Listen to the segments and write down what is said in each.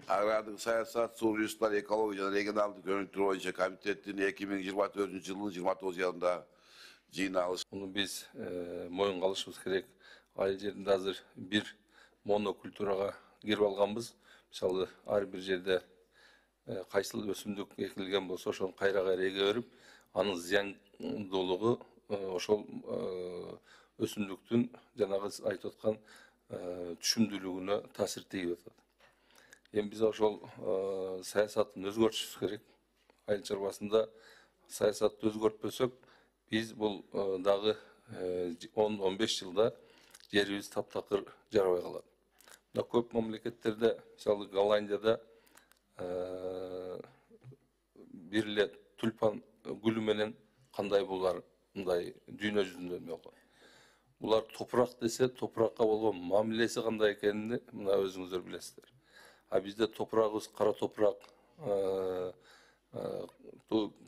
Agrarlık Siyasat, Suriyistler, Ekoloji ve Regionallık Yönetimi Boyunca Komiteti'nin 2024 yılının 29 yılında жиналыс. Bunu biz moyunga alışımız gerek. Айыл жерінде азыр bir монокультураға кирип алганбыз. Мисалы, ар бир жерде кайсыл өсүмдүк экилген болсо, ошону кайра эге берип, анын зыяндуулугу ошол өсүмдүктүн жанагы айтып аткан түшүмдүүлүгүнө таасир тийип атат. Эми биз ошол саясатын өзгөртүшүбүз керек. Айыл чарбасында саясатты өзгөртпөсөк, biz bul dağı 10-15 yılda yerimiz taptakır jarabay kaladi. Da köp memleketlerde, mesela Gollandiyada birle tulpan gülü menen kanday bular, bunday dünya yüzünde yok. Bular toprak dese, toprakka bolgon mamilesi kanday ekenini mına özüңүздөр bilesizler. Ha bizde toprağımız kara toprak,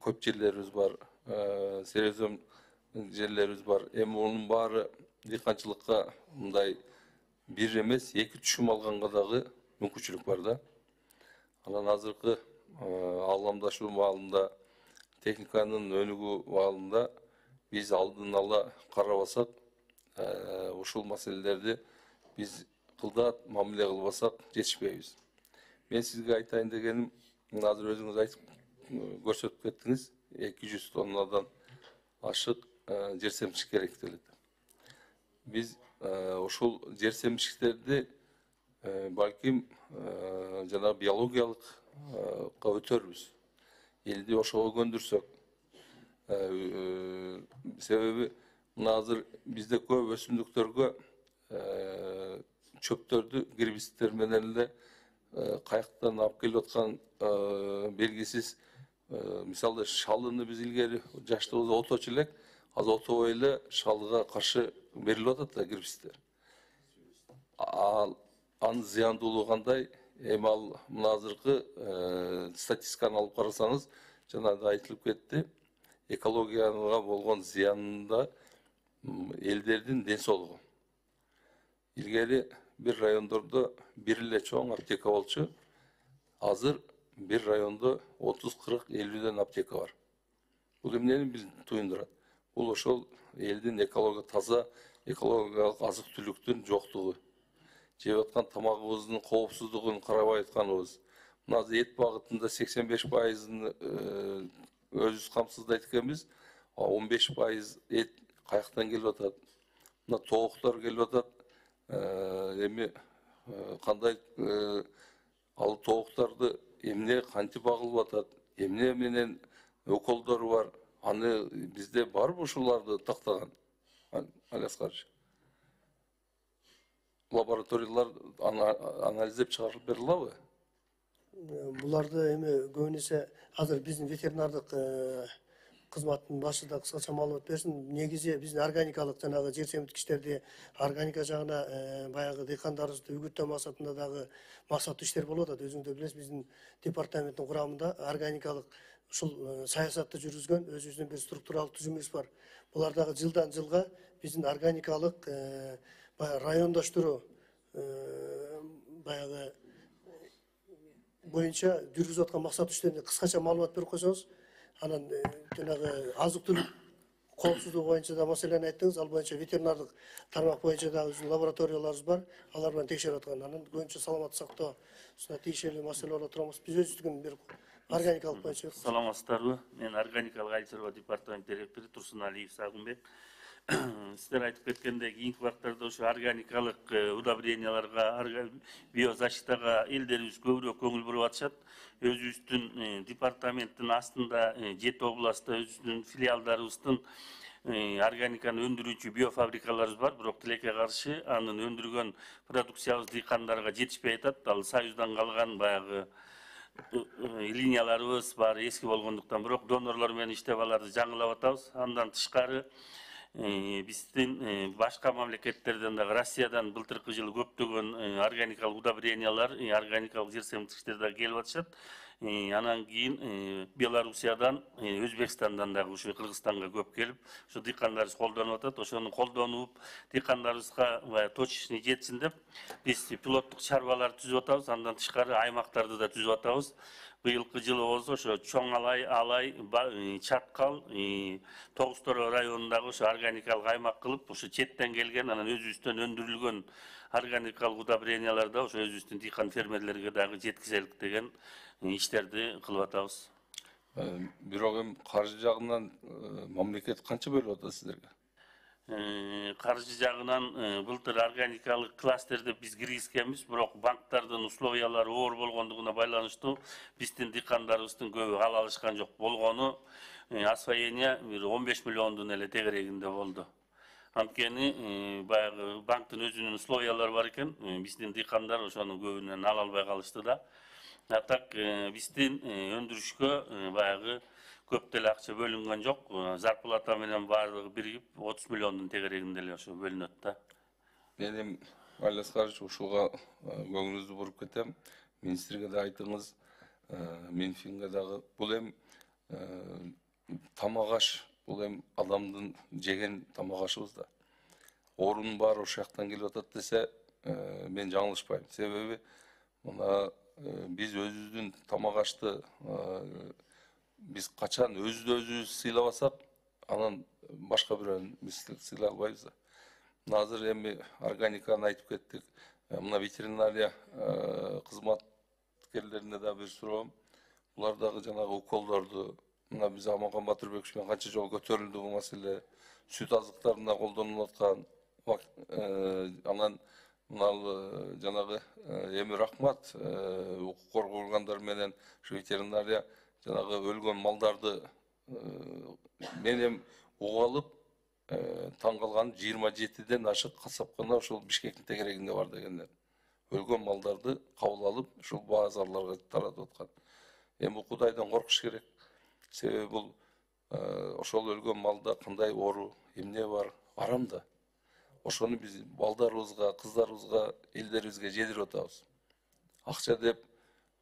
köp yerlerimiz var. Serezöm yerlerimiz var. Hem onun bari dikançılıkka bunday bir emez, iki düşüm alğanğa dağı mümkünçülük var da. Anan hazırkı ağlamdaşlığı bağında, teknikanın önügü bağında biz aldın ala karabasak, uşul meselelerde biz kılda mamile kılbasak geçmeyiz. Ben sizge aytayın degenim, hazır özünüz aytıp görsötüp ettiniz. 200 tonlardan aşık jersemçik gerektirildi. Biz oşul jersemçiklerdi balkim jana biyologiyalыk ötörübüz. Eldi oşoğa göndürsök. Sebebi hazır bizde köp ösümdüktörgө çöptörдү гербицидтер менен эле каяктан алып келип аткан белгисиз. Misalda şalını biz ilgili yaştığımızda otoçilek, az otoyla şalığa karşı verilip atat da girbisler. An ziyanduluğunday emal münazırkı statistikanı alıp karasanız, jana da aytılıp ketti, ekologiyaga bolgon ziyanında ellerinin densoluğu. İlgili bir rayonlarda birle çoğun apteka bolçu, hazır bir rayonda 30-40-50'den apteka var. Bu emneni biz tuyundurat. Bu oşol eldin ekologi taza, ekologiyalык azık-түлүктүн жоктугу. Жеп аткан тамагыбыздын коопсуздугун карабай атканыбыз. Мына эт багытында 85%-ын өзүбүз камсыздайт экенбиз. 15% эт каяктан келип атат. Мына тооктор келип атат. Эми кандай ал тооктарды emne kanti bağılıp atat, emne menen ökoldoru var. Hani bizde var mı şularda taktagan? Alaskar. Laboratoriyalar analizlep çıkarılıp berildi mi? Bularda emi көбүнесе hazır bizim veterinardık кызматтын башы да кыскача маалымат берсин. Негизи биздин органикалык жанагы жер семирткичтерди органика жагына баягы дыйкандарыбызды үгүттөө максатында дагы максаттуу иштер болуп атат. Өзүңүздөр билесиз, биздин департаменттин курамында органикалык ушул саясатты жүргүзгөн өзүбүздүн бир структуралык түзүмүбүз бар. Булар дагы жылдан жылга биздин органикалык райондоштуруу баягы боюнча жүргүзүп аткан максаттуу иштерине кыскача маалымат берип койсоңуз, анан жанагы азык-түлүк коопсуздугу боюнча да маселени айттыңыз. Ал боюнча ветеринардык тармак боюнча да биздин лабораторияларыбыз бар. Алар менен текшерип аткан. Анан көбүнчө саламаттык сактоосуна тийишелүү маселелер турабыз. Биз өзүбүздүн бир органикалык боюнча. Саламатсыздарбы? Мен органикалык айыл чарба департамент директору Турсуналиев Сагынбек. Сіздер айтып кеткендей, кийинки убактарда ошо органикалык удобренияларга, биозащитага элдерибиз көбүрөөк көңүл буруп атышат. Өзүбүздүн департаменттин астында 7 областта өзүбүздүн филиалдарыбыздын органиканы өндүрүүчү биофабрикаларыбыз бар, бирок тилекке каршы анын өндүргөн продукциябыз дыйкандарга жетишпей атат. Ал Союздан калган баягы линияларыбыз бар, эски болгондуктан, бирок донорлор менен иштеп аларды жаңылап атабыз. Андан тышкары биздин башка мамлекеттерден дагы Россиядан былтыркы жылы көптөгөн органикалык удобрениялар, органикалык жер семирткичтер дагы келип атышат. Анан кийин Белоруссиядан, Өзбекстандан дагы ушу Кыргызстанга көп келип, ушу дыйкандарыбыз колдонуп атат. Ошону колдонуп, дыйкандарыбызга точечный жетсин деп, биз пилоттук чарбалар түзүп атабыз. Андан тышкары аймактарды да түзүп атабыз. Быйылкы жылы болсо ошо Чоң Алай, Чаткал, Тогуз Торо районундагы ошо органикалык аймак кылып, ошо четтен келген, анан өзүбүздөн өндүрүлгөн органикалык удобрениялар да ошо өзүбүздүн дыйкан фермерлерге дагы жеткизелик деген иштерди кылып атабыз. Бирок эми каржы жагынан мамлекет канча бөлүп атат сиздерге? Каржы жагынан былтыр органикалык кластерди биз киргизгенбиз, бирок банктардын условиялары оор болгондугуна байланыштуу биздин дыйкандарыбыздын көбү ала алышкан жок. Болгону освоение бир 15 миллиондун эле тегерегинде болду. Анткени баягы банктын өзүнүн условиялары бар экен, биздин дыйкандар ошонун көбүнөн ала албай калышты да. А так биздин өндүрүшкө баягы көп деле акча бөлүнгөн жок. Зарплата менен баардыгы биригип 30 миллиондун тегерегинде эле ошо бөлүнөт да. Мен эми Али Аскарович ушуга көңүлүңүздү буруп кетем. Министрге да айтыңыз, Минфинге дагы. Бул эми тамак аш, бул эми адамдын жеген тамак ашыбыз да. Оорунун баары ошол жактан келип атат десе, мен жаңылышпайм. Себеби мына биз өзүбүздүн тамак ашты биз качан өзүбүз сыйлабасак, анан башка бирөөнү биз сыйлай албайбыз да. Мына азыр эми органиканы айтып кеттик. Мына ветеринария кызматкерлерине да бир суроом. Булар дагы жанагы уколдорду, мына биз Аманкан Батырбекович менен канча жолу көтөрүлдү бул маселе. Сүт азыктарында колдонулуп аткан. Анан мына жанагы эми рахмат укук коргоо органдары менен ушу ветеринария жанагы өлгөн малдарды мен эми угуп алып таң калган 27ден ашык касапкана ошол Бишкектин тегерегинде бар дегендер. Өлгөн малдарды кабыл алып ушул базарларга таратып аткан. Эми Кудайдан коркуш керек. Себеби бул ошол өлгөн малда кандай оору, эмне бар, арам да. Ошону биз балдарыбызга, кыздарыбызга, элдерибизге жедирип атабыз. Акча деп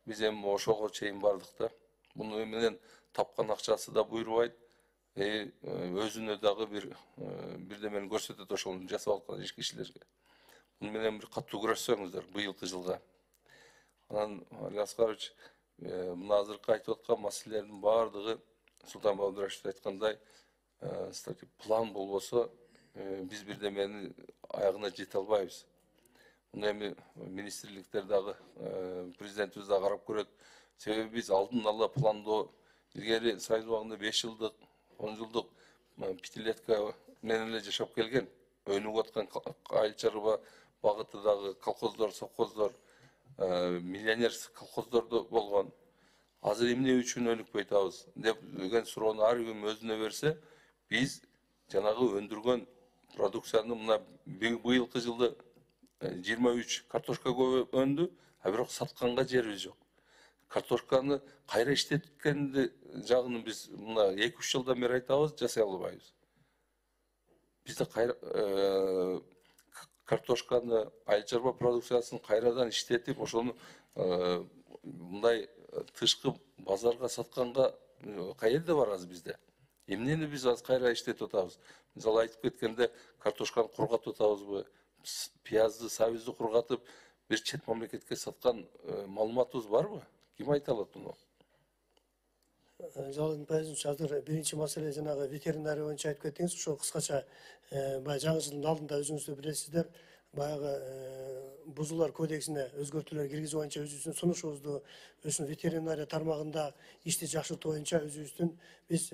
биз эми ошого чейин бардык да. Муну менен тапкан акчасы да буйрубайт, өзүнө дагы бирдемени көрсөтөт ошону жасап аткан кишилерге. Муну менен бир катуу күрөшсөңүздөр быйылкы жылда. Анан Али Аскарович мына азыркы айтып аткан маселелердин баардыгы Султан Бабдырашев айткандай, план болбосо биз бирдемени аягына жете албайбыз. Муну эми министрликтер дагы, президентибиз дагы карап көрөт. Себеби биз алдын ала пландоо, илгери Союз убагында 5 жылдык, 10 жылдык пятилетка менен эле жашап келген. Өнүгүп аткан айыл чарба багыты дагы колхоздор, совхоздор, миллионер колхоздордо болгон. Азыр эмне үчүн өнүкпөй атабыз деген суроону ар ким өзүнө берсе, биз жанагы өндүргөн продукцияны мына быйылкы жылы 23 картошка көп өндү, а бирок сатканга жерибиз жок. Картошканы кайра иштеткенди жагын биз мына 2-3 жылдан бери айтабыз, жасай албайбыз. Бизде картошканы, айыл чарба продукциясын кайрадан иштетип, ошону мындай тышкы базарга сатканга каерде бар азыр бизде? Эмнени биз азыр кайра иштетип атабыз? Мисалы айтып кеткенде, картошканы кургатып атабызбы, пиязды, сабизди кургатып бир чет мамлекетке саткан маалыматыбыз барбы? Ким айта алат муну? Жалын Пайызович, азыр биринчи маселе жанагы ветеринария боюнча айтып кеттиңиз. Ошо кыскача баягы жаңы жылдын алдында өзүңүз билесиздер, баягы бузуулар кодексине өзгөртүүлөр киргизүү боюнча өзүбүздүн сунушубузду, өзүбүздүн ветеринария тармагында ишти жакшыртуу боюнча өзүбүздүн биз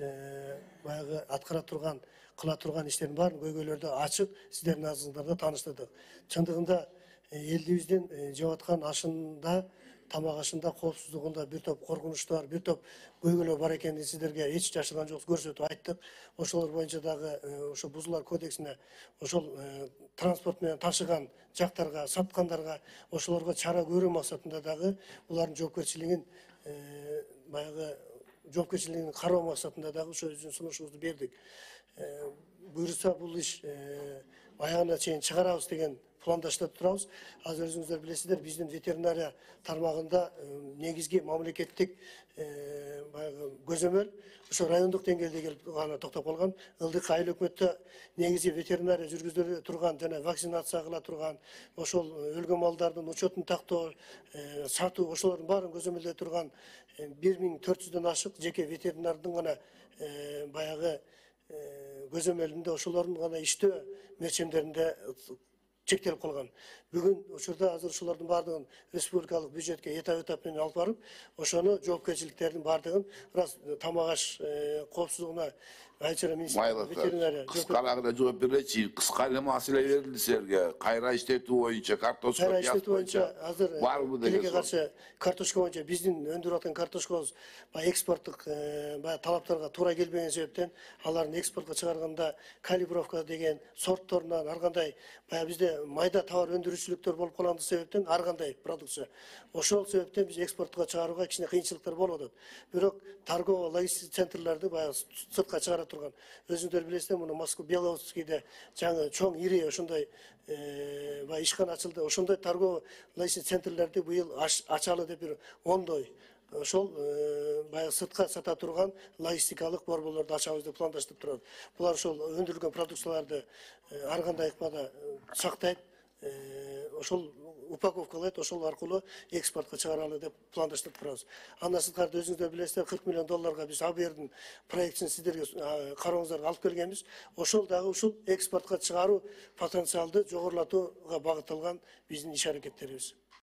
баягы аткара турган, кыла турган иштердин баарын көйгөйлөрдү ачык сиздердин назарыңыздарда тааныштырдык. Чындыгында элибиздин жеп аткан ашында, тамак ашында коопсуздугунда бир топ коркунучтар, бир топ көйгөйлөр бар экенин сиздерге эч жашырган жокпуз, көрсөтүп айттык. Ошолор боюнча дагы ошо бузуулар кодексине ошол транспорт менен ташыган жактарга, саткандарга ошолорго чара көрүү максатында дагы булардын жоопкерчилигин баягы жоопкерчилигин кароо максатында дагы ошо өзүбүздүн сунушубузду бердик. Буюрса бул иш аягына чейин чыгарабыз деген пландаштап турабыз. Азыр өзүңүздөр билесиздер, биздин ветеринария тармагында негизги мамлекеттик баягы көзөмөл ошо райондук деңгээлде келип гана токтоп калган. ЛДК айыл өкмөттө негизи ветеринария жүргүзүлө турган жана вакцинация кыла турган, ошол өлгөн малдардын учетун тактоо, сатуу, ошолордун баарын көзөмөлдөй турган 1400дөн ашык жеке ветеринардын гана баягы көзөмөлүндө ошолордун гана иштөө мерчемдеринде чектелип калган. Бүгүн учурда азыр ушулардын баардыгын республикалык бюджетке этап менен алып барып, ошону жоопкерчиликтердин баардыгын раз тамак аш коопсуздугуна айчара министрлиги ветеринария кыскарагына жооп беречи. Кыска эле маселе берилди силерге. Кайра иштетүү боюнча, картошка кайра иштетүү боюнча азыр барбы тилекке деген каршы картошка боюнча биздин өндүрүп аткан картошкабыз баягы экспорттук талаптарга туура келбеген себептен алардын экспортко чыгарганда калибровка деген сортторунан ар кандай баягы бизде майда товар өндүрүүчүлүктөр болуп калган себептен ар кандай продукция ошол себептен биз экспортко чыгарууга кичине кыйынчылыктар болуп атат. Бирок торгово логистик центрлерди баягы сыртка чыгара турган. Өзүңүздөр билесиздер, муну Москва Белоусскийде жаңы чоң ири ошондой баягы ишкана ачылды. Ошондой торгово логистик центрлерди быйыл ачалы деп бир ондой ошол баягы сыртка сата турган логистикалык борборлорду ачабыз деп пландаштырып турат. Булар ошол өндүрүлгөн продукцияларды ар кандай ыкмада сактайт, ошол упаковкалайт, ошол аркылуу экспортко чыгаралы деп пландаштырып турабыз. Андан сырткары өзүңүздөр билесиздер, $40 миллион биз АБРдин проектин сиздерге карооңуздарга алып келгенбиз. Ошол дагы ушул экспортко чыгаруу потенциалды жогорулатууга багытталган биздин иш аракеттерибиз.